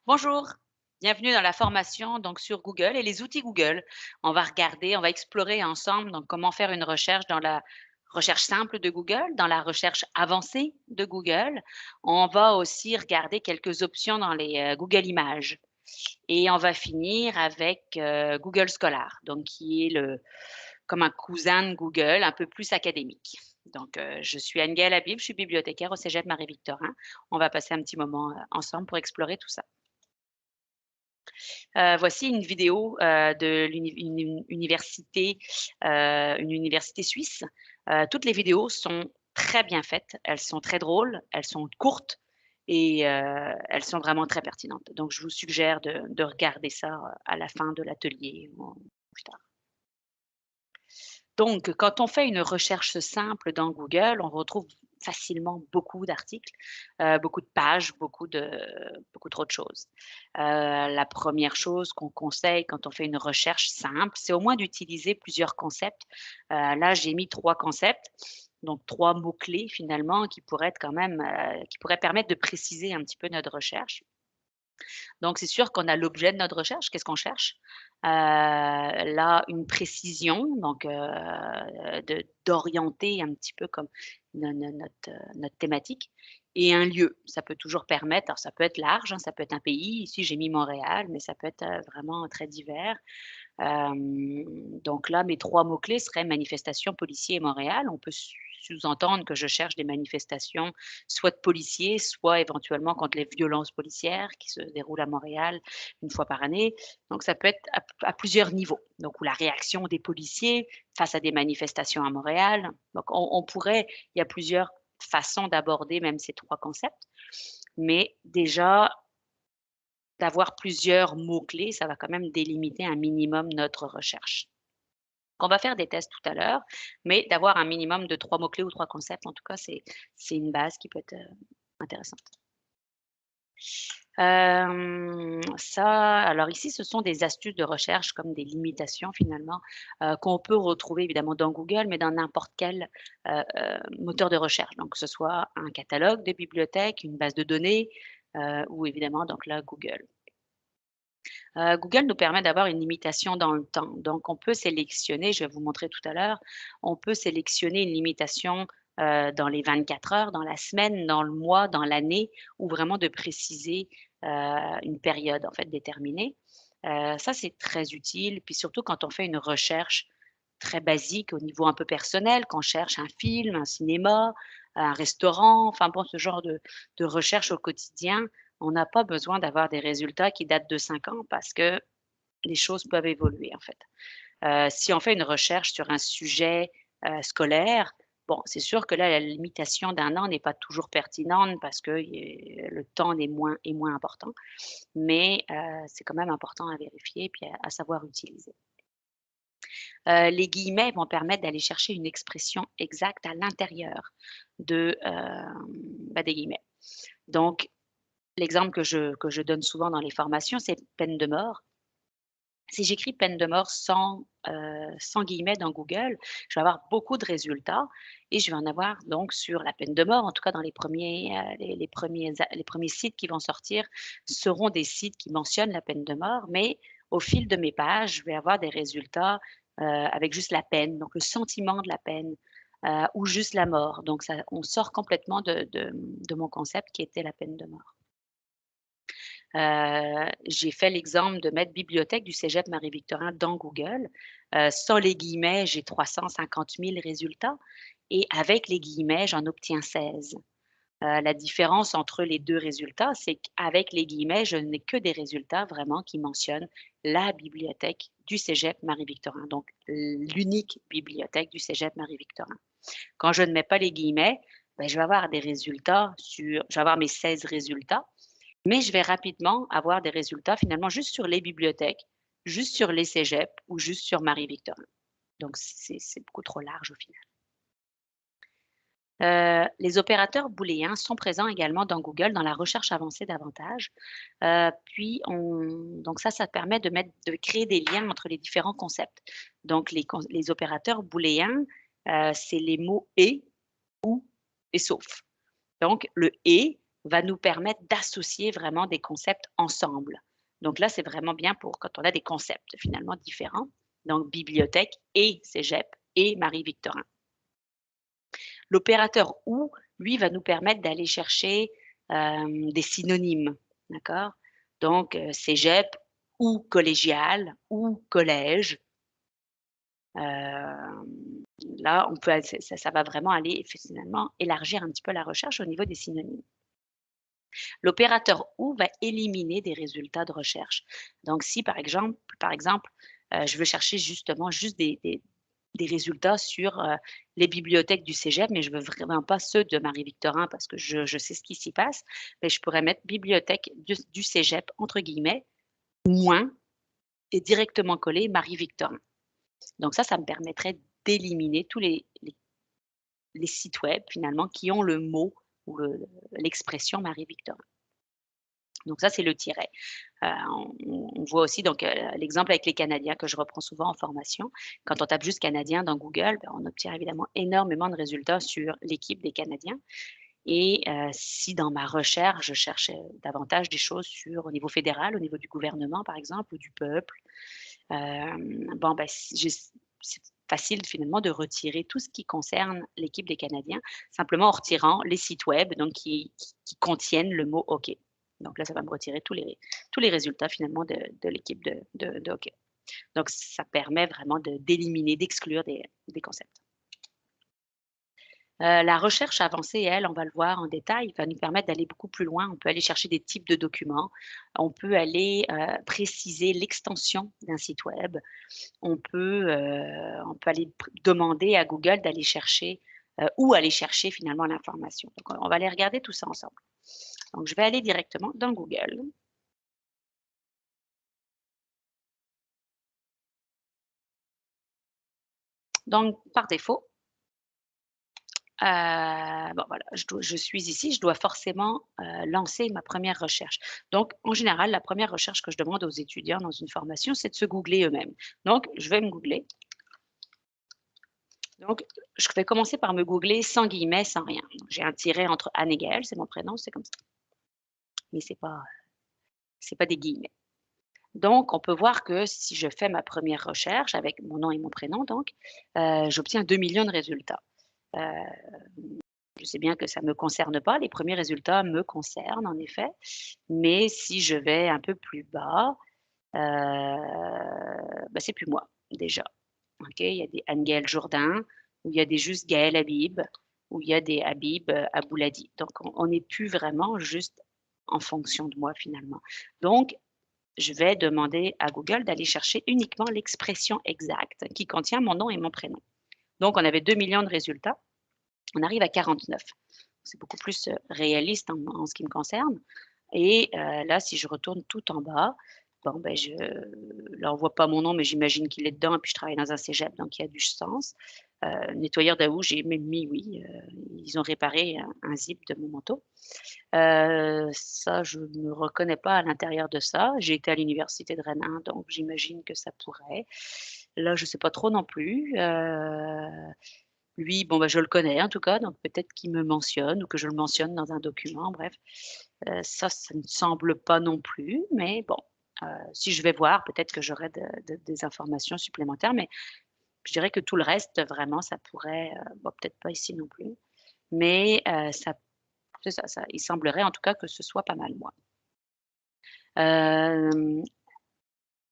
Bonjour, bienvenue dans la formation donc sur Google et les outils Google. On va regarder, on va explorer ensemble donc comment faire une recherche dans la recherche simple de Google, dans la recherche avancée de Google. On va aussi regarder quelques options dans les Google Images et on va finir avec Google Scholar, donc qui est le comme un cousin de Google, un peu plus académique. Donc, je suis Anne-Gaëlle Habib, je suis bibliothécaire au Cégep Marie-Victorin. On va passer un petit moment ensemble pour explorer tout ça. Voici une vidéo, de une université suisse. Toutes les vidéos sont très bien faites, elles sont très drôles, elles sont courtes et elles sont vraiment très pertinentes. Donc je vous suggère de regarder ça, à la fin de l'atelier ou plus tard. Donc, quand on fait une recherche simple dans Google, on retrouve facilement beaucoup d'articles, beaucoup de pages, beaucoup trop de choses. La première chose qu'on conseille quand on fait une recherche simple, c'est au moins d'utiliser plusieurs concepts. Là, j'ai mis 3 concepts, donc 3 mots-clés finalement qui pourraient être quand même, qui pourraient permettre de préciser un petit peu notre recherche. Donc, c'est sûr qu'on a l'objet de notre recherche. Qu'est-ce qu'on cherche? Là, une précision, donc de d'orienter un petit peu comme notre thématique et un lieu. Ça peut toujours permettre alors ça peut être large, hein, ça peut être un pays. Ici, j'ai mis Montréal, mais ça peut être, vraiment très divers. Donc là, mes 3 mots-clés seraient manifestation, policiers et Montréal. On peut sous-entendre que je cherche des manifestations soit de policiers, soit éventuellement contre les violences policières qui se déroulent à Montréal une fois par année. Donc ça peut être à plusieurs niveaux. Donc ou la réaction des policiers face à des manifestations à Montréal. Donc on pourrait il y a plusieurs façons d'aborder même ces 3 concepts. Mais déjà, d'avoir plusieurs mots-clés, ça va quand même délimiter un minimum notre recherche. On va faire des tests tout à l'heure, mais d'avoir un minimum de 3 mots-clés ou 3 concepts, en tout cas, c'est une base qui peut être, intéressante. Ça alors ici, ce sont des astuces de recherche comme des limitations finalement, qu'on peut retrouver évidemment dans Google, mais dans n'importe quel, moteur de recherche. Donc que ce soit un catalogue de bibliothèques, une base de données, ou évidemment donc là Google. Google nous permet d'avoir une limitation dans le temps. Donc, on peut sélectionner, je vais vous montrer tout à l'heure, on peut sélectionner une limitation dans les 24 heures, dans la semaine, dans le mois, dans l'année, ou vraiment de préciser une période en fait déterminée. Ça, c'est très utile. Puis surtout quand on fait une recherche très basique au niveau un peu personnel, qu'on cherche un film, un cinéma, un restaurant, enfin bon, ce genre de recherche au quotidien, on n'a pas besoin d'avoir des résultats qui datent de 5 ans parce que les choses peuvent évoluer, en fait. Si on fait une recherche sur un sujet, scolaire, bon, c'est sûr que là, la limitation d'1 an n'est pas toujours pertinente parce que le temps est moins important, mais c'est quand même important à vérifier puis à savoir utiliser. Les guillemets vont permettre d'aller chercher une expression exacte à l'intérieur de, des guillemets. Donc l'exemple que je donne souvent dans les formations, c'est peine de mort. Si j'écris peine de mort sans guillemets dans Google, je vais avoir beaucoup de résultats et je vais en avoir donc sur la peine de mort, en tout cas dans les premiers sites qui vont sortir seront des sites qui mentionnent la peine de mort, mais au fil de mes pages, je vais avoir des résultats, avec juste la peine, donc le sentiment de la peine, ou juste la mort. Donc ça on sort complètement de mon concept qui était la peine de mort. J'ai fait l'exemple de mettre bibliothèque du Cégep Marie-Victorin dans Google. Sans les guillemets, j'ai 350 000 résultats et avec les guillemets, j'en obtiens 16. La différence entre les 2 résultats, c'est qu'avec les guillemets, je n'ai que des résultats vraiment qui mentionnent la bibliothèque du Cégep Marie-Victorin, donc l'unique bibliothèque du Cégep Marie-Victorin. Quand je ne mets pas les guillemets, je vais avoir des résultats je vais avoir mes 16 résultats mais je vais rapidement avoir des résultats finalement juste sur les bibliothèques, juste sur les cégeps ou juste sur Marie-Victorin. Donc c'est beaucoup trop large au final. Les opérateurs booléens sont présents également dans Google dans la recherche avancée davantage. Puis donc ça permet de créer des liens entre les différents concepts. Donc les opérateurs booléens, c'est les mots «et», «ou» et «sauf». Donc le «et» va nous permettre d'associer vraiment des concepts ensemble. Donc là, c'est vraiment bien pour quand on a des concepts finalement différents, donc bibliothèque et cégep et Marie-Victorin. L'opérateur ou, lui, va nous permettre d'aller chercher, des synonymes, d'accord? Donc, cégep ou collégial ou collège. Là, on peut ça va vraiment aller finalement élargir un petit peu la recherche au niveau des synonymes. L'opérateur OU va éliminer des résultats de recherche. Donc si par exemple, je veux chercher justement juste des résultats sur, les bibliothèques du cégep, mais je veux vraiment pas ceux de Marie-Victorin parce que je sais ce qui s'y passe, mais je pourrais mettre «bibliothèque du cégep» entre guillemets, moins et directement coller Marie-Victorin. Donc ça me permettrait d'éliminer tous les sites web finalement qui ont le mot ou l'expression Marie-Victorin. Donc ça, c'est le tiret. On voit aussi donc, l'exemple avec les Canadiens que je reprends souvent en formation. Quand on tape juste Canadien dans Google, on obtient évidemment énormément de résultats sur l'équipe des Canadiens et si dans ma recherche, je cherche, davantage des choses au niveau fédéral, au niveau du gouvernement par exemple ou du peuple, bon, si c'est facile finalement de retirer tout ce qui concerne l'équipe des Canadiens, simplement en retirant les sites web donc qui contiennent le mot hockey. Donc là, ça va me retirer tous les résultats finalement de l'équipe de hockey. Donc ça permet vraiment d'éliminer, d'exclure des concepts. La recherche avancée, elle, on va le voir en détail, va nous permettre d'aller beaucoup plus loin. On peut aller chercher des types de documents, on peut aller, préciser l'extension d'un site web, on peut aller demander à Google d'aller chercher, où aller chercher finalement l'information. Donc on va aller regarder tout ça ensemble. Donc je vais aller directement dans Google. Donc par défaut, bon voilà, je suis ici, je dois forcément, lancer ma première recherche. Donc en général, la première recherche que je demande aux étudiants dans une formation, c'est de se googler eux-mêmes. Donc je vais me googler. Donc je vais commencer par me googler sans guillemets, sans rien. Donc j'ai un tiret entre Anne et Gaëlle, c'est mon prénom, c'est comme ça. Mais c'est pas des guillemets. Donc on peut voir que si je fais ma première recherche avec mon nom et mon prénom donc, j'obtiens 2 millions de résultats. Heu Je sais bien que ça ne me concerne pas, les premiers résultats me concernent en effet, mais si je vais un peu plus bas, c'est plus moi déjà. OK? Il y a des Anne-Gaëlle Jourdain, ou il y a des juste Gaël Habib, ou il y a des Habib, Abouladi. Donc on n'est plus vraiment juste en fonction de moi finalement. Donc je vais demander à Google d'aller chercher uniquement l'expression exacte qui contient mon nom et mon prénom. Donc on avait 2 millions de résultats, on arrive à 49. C'est beaucoup plus, réaliste en ce qui me concerne et là, si je retourne tout en bas, bon, là, on voit pas mon nom, mais j'imagine qu'il est dedans et puis je travaille dans un cégep, donc il y a du sens. Nettoyeur d'Aou, j'ai même mis oui, ils ont réparé un zip de mon manteau. Ça, je ne me reconnais pas à l'intérieur de ça. J'ai été à l'université de Rennes 1, donc j'imagine que ça pourrait. Là, je sais pas trop non plus, lui, bon, je le connais en tout cas, donc peut-être qu'il me mentionne ou que je le mentionne dans un document, bref. Ça ne semble pas non plus, mais bon, si je vais voir, peut-être que j'aurai des informations supplémentaires, mais je dirais que tout le reste, vraiment, ça pourrait, bon, peut-être pas ici non plus, mais c'est ça, il semblerait en tout cas que ce soit pas mal moi. Hem,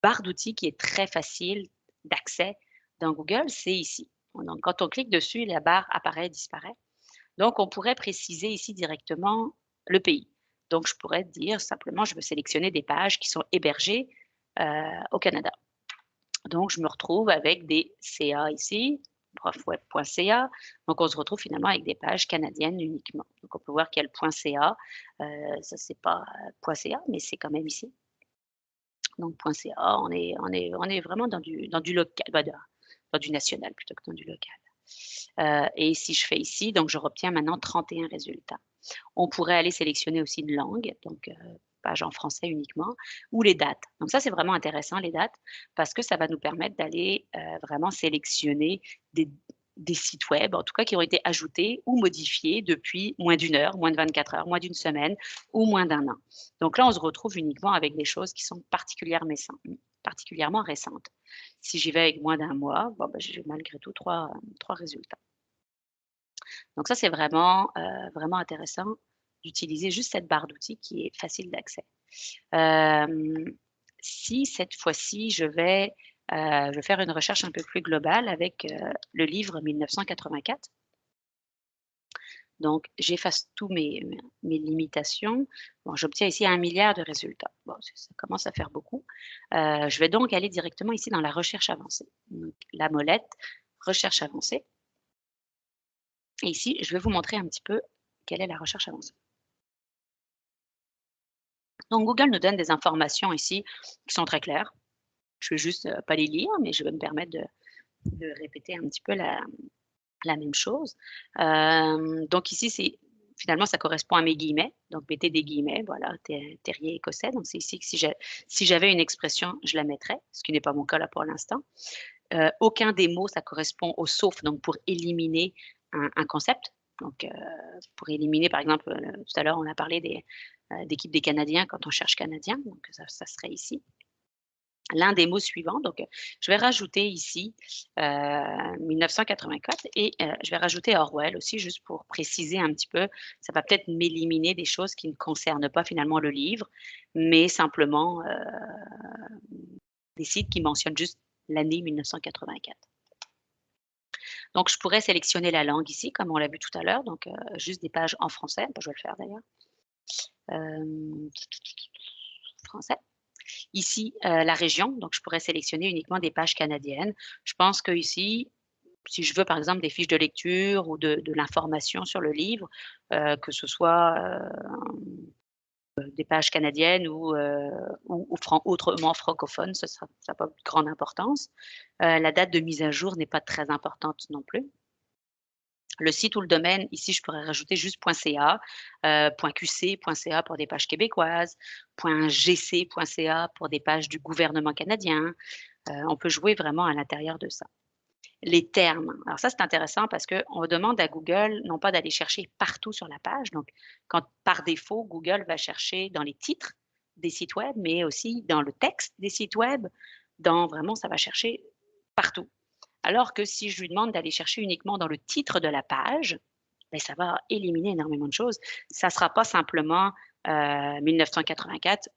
Barre d'outils qui est très facile d'accès dans Google, c'est ici. Donc quand on clique dessus, la barre apparaît, disparaît. Donc on pourrait préciser ici directement le pays. Donc je pourrais dire simplement, je veux sélectionner des pages qui sont hébergées, au Canada. Donc je me retrouve avec des CA ici, profweb.ca. Donc on se retrouve finalement avec des pages canadiennes uniquement. Donc on peut voir qu'il y a le .ca, ça c'est pas, .ca, mais c'est quand même ici. Donc .ca, on est vraiment dans du local, dans du national plutôt que dans du local. Et si je fais ici, donc je retiens maintenant 31 résultats. On pourrait aller sélectionner aussi une langue, donc page en français uniquement, ou les dates. Donc ça, c'est vraiment intéressant les dates, parce que ça va nous permettre d'aller, vraiment sélectionner des des sites web, en tout cas qui ont été ajoutés ou modifiés depuis moins d'une heure, moins de 24 heures, moins d'une semaine ou moins d'un an. Donc là, on se retrouve uniquement avec des choses qui sont particulièrement récentes. Si j'y vais avec moins d'un mois, bon, ben, j'ai malgré tout trois résultats. Donc ça, c'est vraiment intéressant d'utiliser juste cette barre d'outils qui est facile d'accès. Hem, Si cette fois-ci je vais faire une recherche un peu plus globale avec, le livre 1984. Donc j'efface tous mes limitations. Bon, j'obtiens ici 1 milliard de résultats. Bon, ça commence à faire beaucoup. Je vais donc aller directement ici dans la recherche avancée. Donc la molette, recherche avancée et ici, je vais vous montrer un petit peu quelle est la recherche avancée. Donc Google nous donne des informations ici qui sont très claires. Je vais juste, pas les lire, mais je vais me permettre de répéter un petit peu la même chose. Donc ici, c'est finalement, ça correspond à mes guillemets, donc mettez des guillemets, voilà, terrier écossais, donc c'est ici que si j'avais une expression, je la mettrais, ce qui n'est pas mon cas là pour l'instant. Aucun des mots, ça correspond au sauf, donc pour éliminer un concept. Donc, pour éliminer, par exemple, tout à l'heure, on a parlé d'équipe des Canadiens quand on cherche Canadien, donc ça serait ici. L'un des mots suivants, donc, je vais rajouter ici, 1984 et je vais rajouter Orwell aussi juste pour préciser un petit peu. Ça va peut-être m'éliminer des choses qui ne concernent pas finalement le livre, mais simplement, des sites qui mentionnent juste l'année 1984. Donc je pourrais sélectionner la langue ici, comme on l'a vu tout à l'heure, donc juste des pages en français. Bah, je vais le faire d'ailleurs. Hem, Français. Ici, la région, donc je pourrais sélectionner uniquement des pages canadiennes. Je pense qu'ici, si je veux par exemple des fiches de lecture ou de l'information sur le livre, que ce soit, des pages canadiennes ou autrement francophones, ça a pas de grande importance. La date de mise à jour n'est pas très importante non plus. Le site ou le domaine, ici, je pourrais rajouter juste .ca, .qc.ca pour des pages québécoises, .gc.ca pour des pages du gouvernement canadien. On peut jouer vraiment à l'intérieur de ça. Les termes, alors ça, c'est intéressant parce qu'on demande à Google non pas d'aller chercher partout sur la page, donc quand par défaut, Google va chercher dans les titres des sites web, mais aussi dans le texte des sites web, vraiment, ça va chercher partout. Alors que si je lui demande d'aller chercher uniquement dans le titre de la page, beh, ça va éliminer énormément de choses. Ça ne sera pas simplement, 1984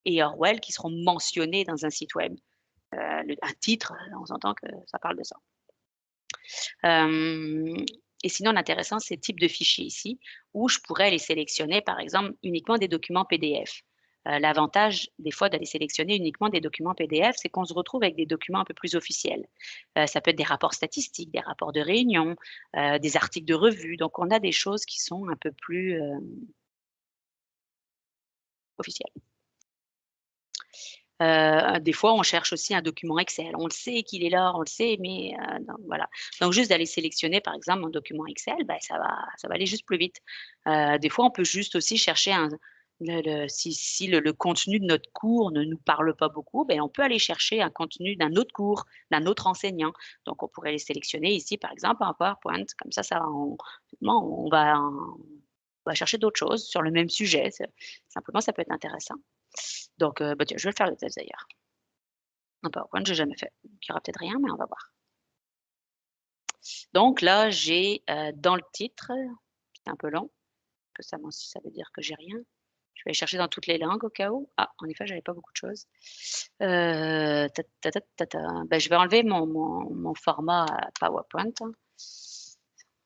et Orwell qui seront mentionnés dans un site web. Un titre, on s'entend que ça parle de ça. Hem Et sinon l'intéressant, c'est le type de fichier ici, où je pourrais aller sélectionner, par exemple, uniquement des documents PDF. L'avantage, des fois, d'aller sélectionner uniquement des documents PDF, c'est qu'on se retrouve avec des documents un peu plus officiels. Ça peut être des rapports statistiques, des rapports de réunion, des articles de revue. Donc on a des choses qui sont un peu plus, officielles. Des fois, on cherche aussi un document Excel. On le sait qu'il est là, on le sait, mais donc voilà. Donc juste d'aller sélectionner, par exemple, un document Excel, bah, ça va aller juste plus vite. Des fois, on peut juste aussi chercher si le contenu de notre cours ne nous parle pas beaucoup, ben on peut aller chercher un contenu d'un autre cours, d'un autre enseignant. Donc on pourrait les sélectionner ici, par exemple, en PowerPoint. Comme ça on va chercher d'autres choses sur le même sujet. Simplement, ça peut être intéressant. Donc, bah, tiens, je vais le faire le test d'ailleurs. Un PowerPoint, j'ai jamais fait. Donc il y aura peut-être rien, mais on va voir. Donc là, j'ai, dans le titre, c'est un peu long, que ça veut dire que j'ai rien. Je vais aller chercher dans toutes les langues au cas où. Ah, en effet, j'avais pas beaucoup de choses. Ta ta ta ta ta. Bah, je vais enlever mon format, PowerPoint, hein.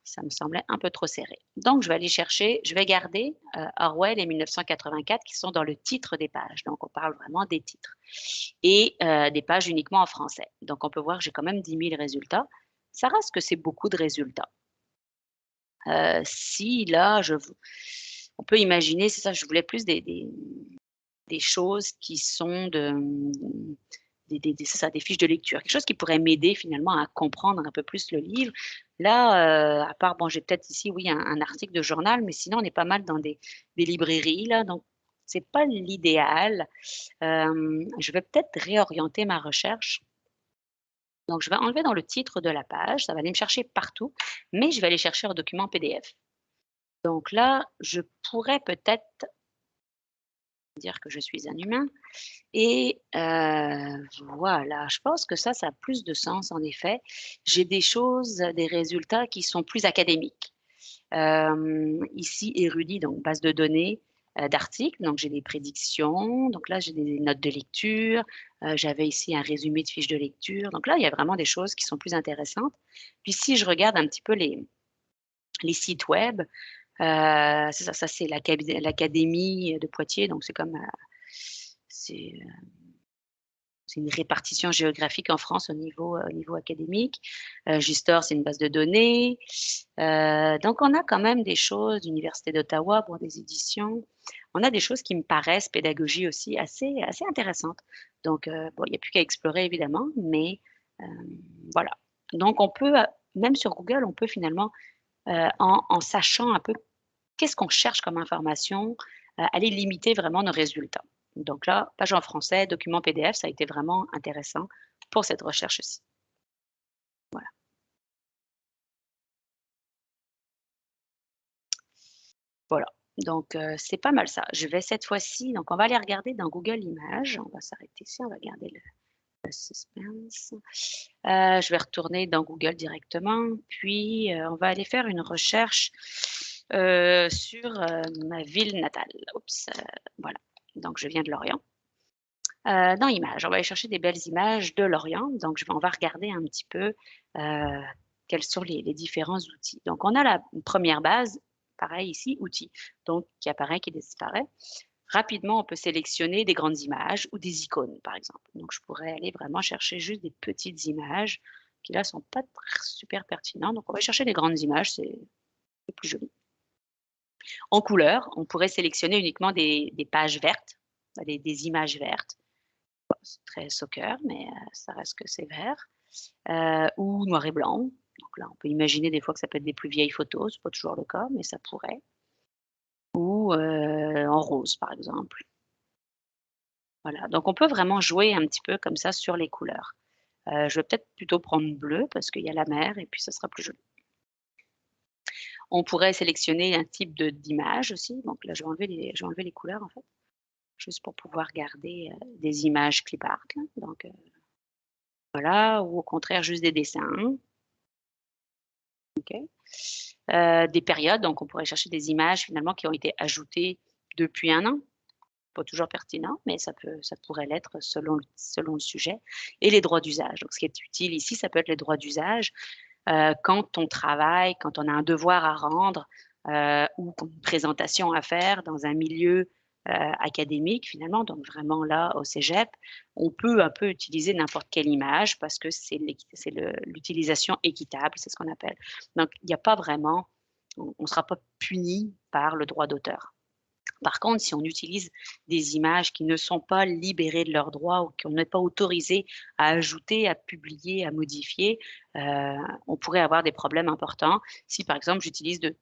Ça me semblait un peu trop serré. Donc je vais garder, Orwell et 1984 qui sont dans le titre des pages. Donc on parle vraiment des titres et des pages uniquement en français. Donc on peut voir que j'ai quand même 10 000 résultats. Ça reste que c'est beaucoup de résultats. Si là on peut imaginer, c'est ça, je voulais plus des choses qui sont c'est ça, des fiches de lecture, quelque chose qui pourrait m'aider finalement à comprendre un peu plus le livre. Là, à part bon, j'ai peut-être ici, oui, un article de journal, mais sinon on est pas mal dans des librairies là, donc c'est pas l'idéal. Je vais peut-être réorienter ma recherche Donc je vais enlever dans le titre de la page, ça va aller me chercher partout, mais je vais aller chercher en document PDF. Donc là, je pourrais peut-être dire que je suis un humain et voilà, je pense que ça a plus de sens en effet. J'ai des choses, des résultats qui sont plus académiques. Ici érudit, donc base de données, d'articles, donc j'ai des prédictions, donc là j'ai des notes de lecture, j'avais ici un résumé de fiches de lecture, donc là il y a vraiment des choses qui sont plus intéressantes. Puis si je regarde un petit peu les sites web, c'est ça, ça c'est l'académie de Poitiers, donc c'est comme, c'est, c'est une répartition géographique en France au niveau académique. Gistor, c'est une base de données. Donc on a quand même des choses, l'université d'Ottawa pour des éditions. On a des choses qui me paraissent, pédagogie aussi, assez intéressantes. Donc bon, il n'y a plus qu'à explorer évidemment, mais voilà. Donc on peut, même sur Google, on peut finalement, en sachant un peu qu'est-ce qu'on cherche comme information, aller limiter vraiment nos résultats. Donc là, page en français, document PDF, ça a été vraiment intéressant pour cette recherche-ci. Voilà. Voilà, donc c'est pas mal ça. Je vais cette fois-ci donc on va aller regarder dans Google Images. On va s'arrêter ici, on va garder le suspense. Je vais retourner dans Google directement, puis, on va aller faire une recherche, sur, ma ville natale. Oups, voilà. Donc je viens de Lorient. Dans Images, on va aller chercher des belles images de Lorient. Donc on va regarder un petit peu, quels sont les différents outils. Donc on a la première base, pareil ici, outils, donc qui apparaît, qui disparaît. Rapidement, on peut sélectionner des grandes images ou des icônes, par exemple. Donc je pourrais aller vraiment chercher juste des petites images qui là sont pas super pertinentes. Donc on va chercher des grandes images, c'est plus joli. En couleur, on pourrait sélectionner uniquement des pages vertes, des images vertes. C'est très soccer, mais ça reste que c'est vert, ou noir et blanc. Donc là, on peut imaginer des fois que ça peut être des plus vieilles photos, c'est pas toujours le cas, mais ça pourrait. Ou en rose, par exemple. Voilà, donc on peut vraiment jouer un petit peu comme ça sur les couleurs. Je vais peut-être plutôt prendre bleu parce qu'il y a la mer et puis ça sera plus joli. On pourrait sélectionner un type de d'image aussi, donc là je vais enlever les couleurs en fait, juste pour pouvoir garder, des images clip art là, donc voilà, ou au contraire juste des dessins. OK. Des périodes, donc on pourrait chercher des images finalement qui ont été ajoutées depuis 1 an. Pas toujours pertinent, mais ça pourrait l'être selon le sujet et les droits d'usage. Donc ce qui est utile ici, ça peut être les droits d'usage, quand on travaille, quand on a un devoir à rendre, ou une présentation à faire dans un milieu, académique finalement, donc vraiment là au cégep, on peut un peu utiliser n'importe quelle image parce que c'est l'utilisation équitable, c'est ce qu'on appelle. Donc il n'y a pas vraiment on ne sera pas puni par le droit d'auteur. Par contre, si on utilise des images qui ne sont pas libérées de leurs droits ou qu'on n'est pas autorisé à ajouter, à publier, à modifier, on pourrait avoir des problèmes importants. Si par exemple j'utilise de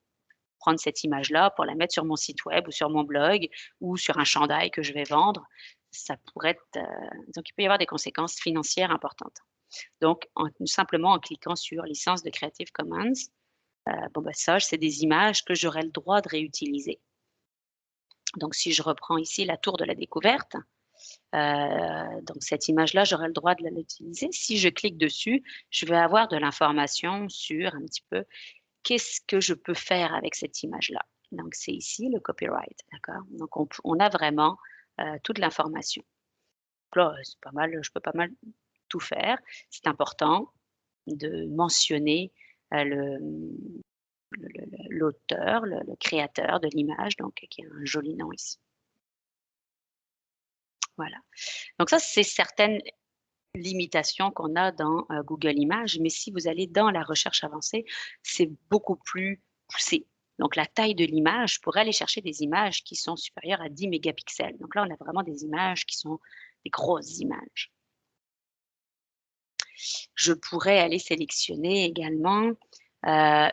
prendre cette image-là pour la mettre sur mon site web ou sur mon blog ou sur un chandail que je vais vendre, ça pourrait être, donc il peut y avoir des conséquences financières importantes. Donc simplement en cliquant sur licence de Creative Commons, bon bah ça, c'est des images que j'aurai le droit de réutiliser. Donc si je reprends ici la tour de la découverte, donc cette image-là, j'aurai le droit de l'utiliser. Si je clique dessus, je vais avoir de l'information sur un petit peu qu'est-ce que je peux faire avec cette image-là. Donc c'est ici le copyright, d'accord? Donc on a vraiment, toute l'information. Donc là, c'est pas mal, je peux pas mal tout faire. C'est important de mentionner, l'auteur, le créateur de l'image, donc qui a un joli nom ici. Voilà. Donc ça, c'est certaines limitations qu'on a dans, Google Images, mais si vous allez dans la recherche avancée, c'est beaucoup plus poussé. Donc la taille de l'image, pour aller chercher des images qui sont supérieures à 10 mégapixels. Donc là, on a vraiment des images qui sont des grosses images. Je pourrais aller sélectionner également,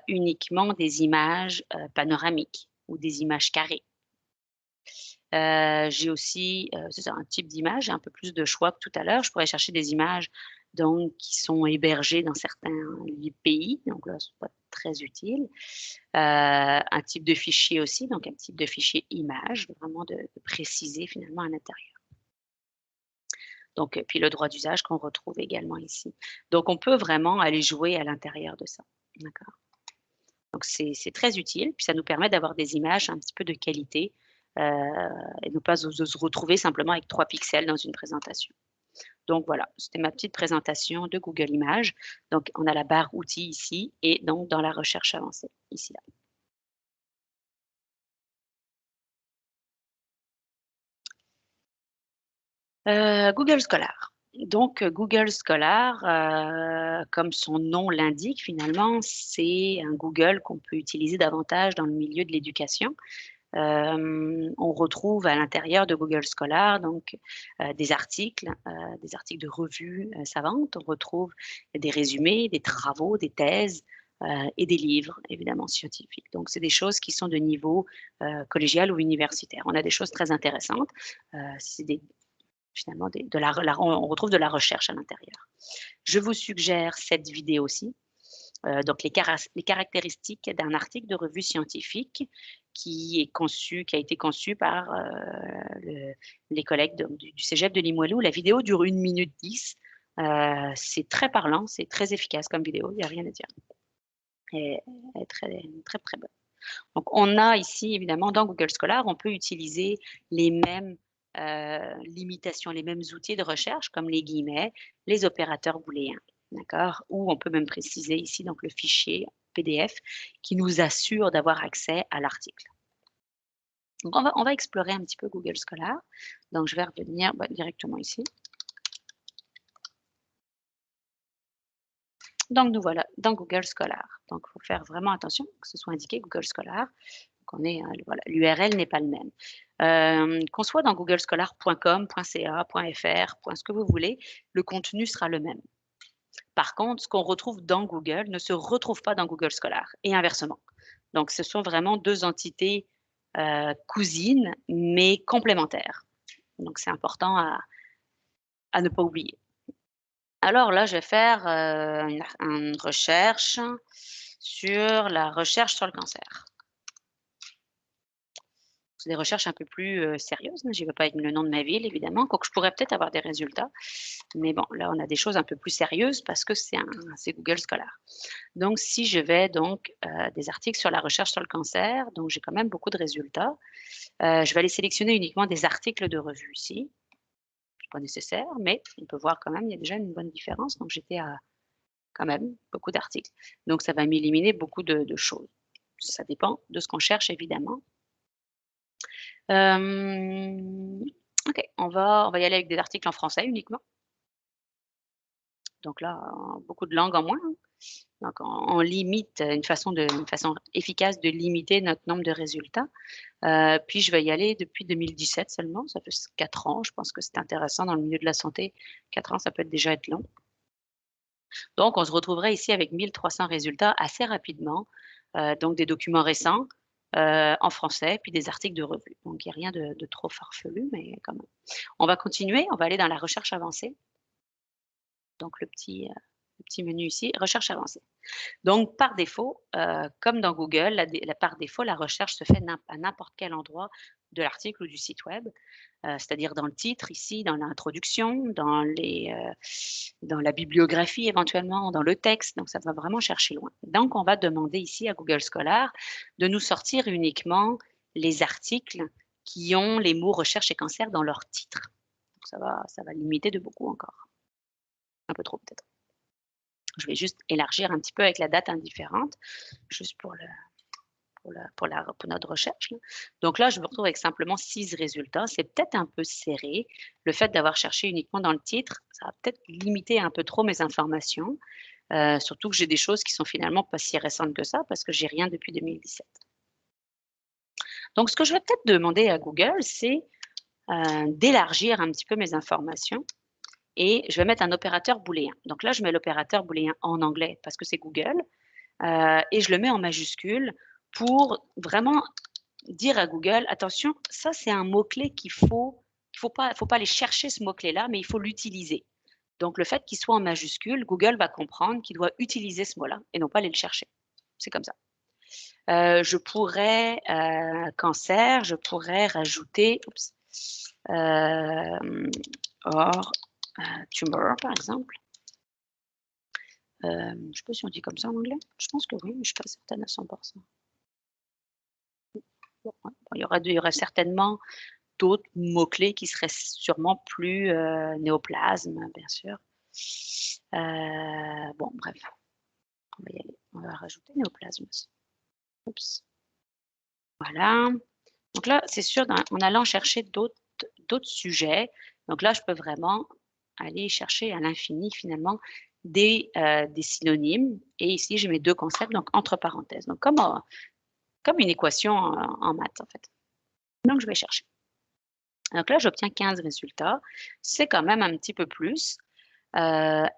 uniquement des images, panoramiques ou des images carrées. J'ai aussi, c'est ça, un type d'image, j'ai un peu plus de choix que tout à l'heure. Je pourrais chercher des images, donc qui sont hébergés dans certains pays, donc là, c'est pas très utile. Un type de fichier aussi, donc un type de fichier image, vraiment de préciser finalement à l'intérieur. Donc, puis le droit d'usage qu'on retrouve également ici. Donc on peut vraiment aller jouer à l'intérieur de ça, d'accord? Donc c'est très utile, puis ça nous permet d'avoir des images un petit peu de qualité, heu et ne pas se retrouver simplement avec 3 pixels dans une présentation. Donc voilà, c'était ma petite présentation de Google Images. Donc on a la barre outils ici et donc dans la recherche avancée, ici là. Google Scholar. Donc Google Scholar, comme son nom l'indique finalement, c'est un Google qu'on peut utiliser davantage dans le milieu de l'éducation. On retrouve à l'intérieur de Google Scholar donc, des articles de revues, savantes. On retrouve des résumés, des travaux, des thèses, et des livres évidemment scientifiques. Donc c'est des choses qui sont de niveau, collégial ou universitaire. On a des choses très intéressantes, c'est des finalement des de la on retrouve de la recherche à l'intérieur. Je vous suggère cette vidéo-ci. Donc les caractéristiques d'un article de revue scientifique qui a été conçu par, le les collègues du cégep de Limoilou. La vidéo dure 1 minute 10. C'est très parlant, c'est très efficace comme vidéo, il y a rien à dire. Et elle est très très, très bonne. Donc on a ici évidemment dans Google Scholar, on peut utiliser les mêmes, limitations, les mêmes outils de recherche comme les guillemets, les opérateurs booléens, d'accord? Ou on peut même préciser ici donc le fichier PDF qui nous assure d'avoir accès à l'article. Donc on va explorer un petit peu Google Scholar. Donc je vais revenir, bah, directement ici. Donc nous voilà dans Google Scholar. Donc il faut faire vraiment attention que ce soit indiqué Google Scholar. Qu'on ait, voilà, l'URL n'est pas le même. Qu'on soit dans googlescholar.com, .ca, .fr, ce que vous voulez, le contenu sera le même. Par contre, ce qu'on retrouve dans Google ne se retrouve pas dans Google Scholar et inversement. Donc ce sont vraiment 2 entités, cousines, mais complémentaires. Donc c'est important à ne pas oublier. Alors là, je vais faire, une recherche sur la recherche sur le cancer. C'est des recherches un peu plus, sérieuses, hein. J'y vais pas avec le nom de ma ville évidemment, quoique je pourrais peut-être avoir des résultats. Mais bon, là, on a des choses un peu plus sérieuses parce que c'est Google Scholar. Donc si je vais donc, des articles sur la recherche sur le cancer, donc j'ai quand même beaucoup de résultats. Je vais aller sélectionner uniquement des articles de revue ici. C'est pas nécessaire, mais on peut voir quand même, il y a déjà une bonne différence. Donc j'étais à quand même beaucoup d'articles. Donc ça va m'éliminer beaucoup de choses. Ça dépend de ce qu'on cherche évidemment. Hem, OK, on va y aller avec des articles en français uniquement. Donc là, beaucoup de langues en moins, hein. Donc on limite, une façon efficace de limiter notre nombre de résultats. Puis je vais y aller depuis 2017 seulement, ça fait 4 ans. Je pense que c'est intéressant dans le milieu de la santé. 4 ans, ça peut déjà être long. Donc on se retrouverait ici avec 1 300 résultats assez rapidement, donc des documents récents, en français, puis des articles de revue. Donc il y a rien de trop farfelu, mais quand même. On va continuer, on va aller dans la recherche avancée. Donc le petit menu ici, recherche avancée. Donc par défaut, comme dans Google, par défaut, la recherche se fait à n'importe quel endroit de l'article ou du site web, c'est-à-dire dans le titre ici, dans l'introduction, dans la bibliographie éventuellement, dans le texte, donc ça va vraiment chercher loin. Donc on va demander ici à Google Scholar de nous sortir uniquement les articles qui ont les mots recherche et cancer dans leur titre. Donc ça va limiter de beaucoup encore, un peu trop peut-être. Je vais juste élargir un petit peu avec la date indifférente, juste pour notre recherche là. Donc là, je me retrouve avec simplement 6 résultats. C'est peut-être un peu serré. Le fait d'avoir cherché uniquement dans le titre, ça va peut-être limiter un peu trop mes informations, surtout que j'ai des choses qui sont finalement pas si récentes que ça, parce que j'ai rien depuis 2017. Donc ce que je vais peut-être demander à Google, c'est, d'élargir un petit peu mes informations et je vais mettre un opérateur booléen. Donc là, je mets l'opérateur booléen en anglais parce que c'est Google, et je le mets en majuscule pour vraiment dire à Google: «Attention, ça c'est un mot-clé qu'il faut pas aller chercher ce mot-clé-là, mais il faut l'utiliser». Donc le fait qu'il soit en majuscule, Google va comprendre qu'il doit utiliser ce mot-là et non pas aller le chercher. C'est comme ça. Je pourrais, cancer, je pourrais rajouter, oups, or, tumor par exemple. Je ne sais pas si on dit comme ça en anglais? Je pense que oui, mais je ne suis pas certaine à 100. Bon, ouais, il y aurait certainement d'autres mots-clés qui seraient sûrement plus, néoplasme, bien sûr. Bon bref, on va y aller. On va rajouter néoplasme aussi. Oups. Voilà. Donc là, c'est sûr, en allant chercher d'autres sujets, donc là, je peux vraiment aller chercher à l'infini finalement des synonymes et ici, j'ai mes 2 concepts, donc entre parenthèses, donc comme une équation en maths en fait. Donc je vais chercher. Donc là, j'obtiens 15 résultats. C'est quand même un petit peu plus.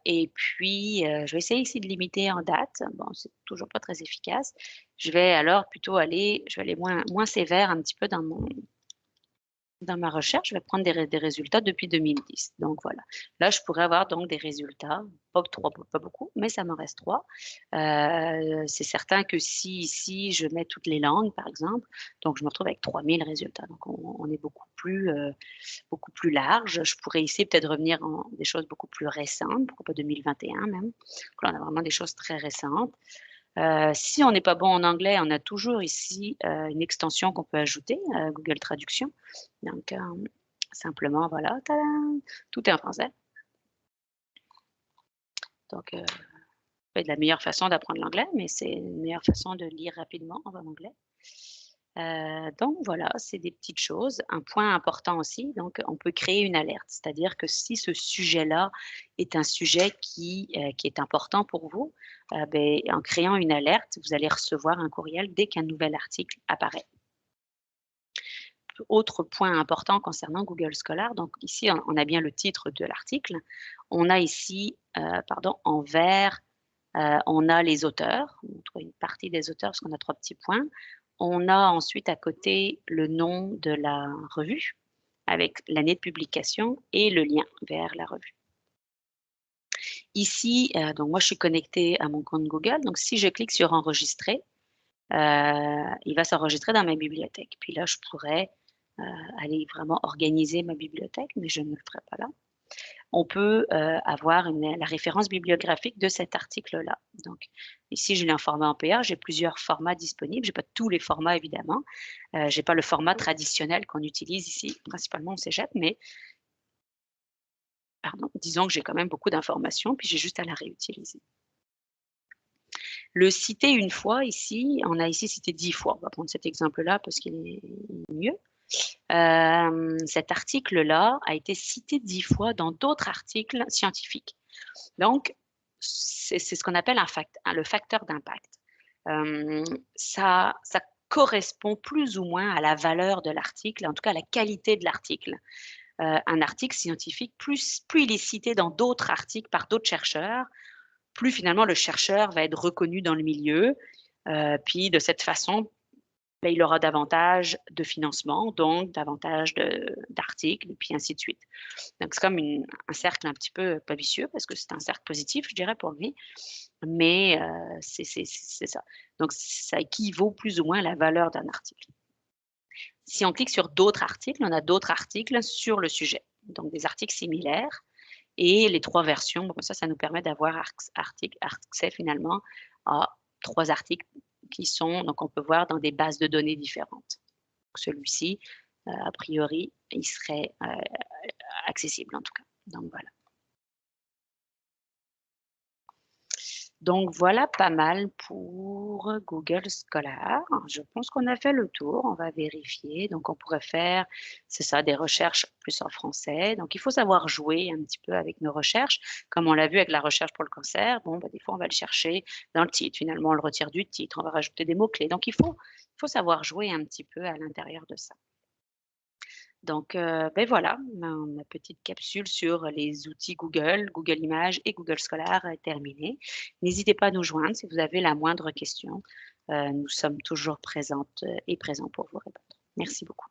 Et puis, je vais essayer ici de limiter en date. Bon, c'est toujours pas très efficace. Je vais alors plutôt je vais aller moins sévère un petit peu dans ma recherche. Je vais prendre des résultats depuis 2010. Donc voilà. Là, je pourrais avoir donc des résultats, pas beaucoup, mais ça m'en reste 3. C'est certain que si ici, je mets toutes les langues, par exemple, donc je me retrouve avec 3000 résultats. Donc on est beaucoup plus large. Je pourrais ici peut-être revenir en des choses beaucoup plus récentes, pourquoi pas 2021 même. Donc là, on a vraiment des choses très récentes. Si on n'est pas bon en anglais, on a toujours ici, une extension qu'on peut ajouter, Google Traduction. Donc, simplement voilà, tadam! Tout est en français. Donc, pas de la meilleure façon d'apprendre l'anglais, mais c'est une meilleure façon de lire rapidement en anglais. Donc voilà, c'est des petites choses. Un point important aussi, donc on peut créer une alerte. C'est-à-dire que si ce sujet-là est un sujet qui est important pour vous, en créant une alerte, vous allez recevoir un courriel dès qu'un nouvel article apparaît. Autre point important concernant Google Scholar, donc ici on a bien le titre de l'article. On a ici, en vert, on a les auteurs, on trouve une partie des auteurs parce qu'on a 3 petits points. On a ensuite à côté le nom de la revue avec l'année de publication et le lien vers la revue. Ici, donc moi je suis connectée à mon compte Google, donc si je clique sur enregistrer, il va s'enregistrer dans ma bibliothèque. Puis là, je pourrais, aller vraiment organiser ma bibliothèque, mais je ne le ferai pas là. On peut, avoir la référence bibliographique de cet article-là. Donc ici, je l'ai en format APA, j'ai plusieurs formats disponibles. J'ai pas tous les formats évidemment. J'ai pas le format traditionnel qu'on utilise ici, principalement au cégep, mais disons que j'ai quand même beaucoup d'informations, puis j'ai juste à la réutiliser. Le citer une fois ici, on a ici cité 10 fois. On va prendre cet exemple-là parce qu'il est mieux. Cet article-là a été cité 10 fois dans d'autres articles scientifiques. Donc, c'est ce qu'on appelle le facteur d'impact. Ça correspond plus ou moins à la valeur de l'article, en tout cas à la qualité de l'article. Un article scientifique, plus il est cité dans d'autres articles par d'autres chercheurs, plus finalement le chercheur va être reconnu dans le milieu. Puis de cette façon, il aura davantage de financement, donc davantage d'articles, et puis ainsi de suite. Donc c'est comme un cercle un petit peu, pas vicieux, parce que c'est un cercle positif, je dirais, pour lui, mais c'est ça. Donc ça équivaut plus ou moins à la valeur d'un article. Si on clique sur d'autres articles, on a d'autres articles sur le sujet, donc des articles similaires. Et les 3 versions, bon, ça nous permet d'avoir accès finalement à 3 articles qui sont, donc on peut voir dans des bases de données différentes. Celui-ci, a priori, il serait accessible en tout cas. Donc voilà. Donc voilà pas mal pour Google Scholar. Je pense qu'on a fait le tour, on va vérifier. Donc on pourrait faire, c'est ça, des recherches plus en français. Donc il faut savoir jouer un petit peu avec nos recherches. Comme on l'a vu avec la recherche pour le cancer, bon, des fois on va le chercher dans le titre. Finalement, on le retire du titre, on va rajouter des mots-clés. Donc il faut savoir jouer un petit peu à l'intérieur de ça. Donc, voilà, ma petite capsule sur les outils Google, Google Images et Google Scholar est terminée. N'hésitez pas à nous joindre si vous avez la moindre question. Nous sommes toujours présentes et présents pour vous répondre. Merci beaucoup.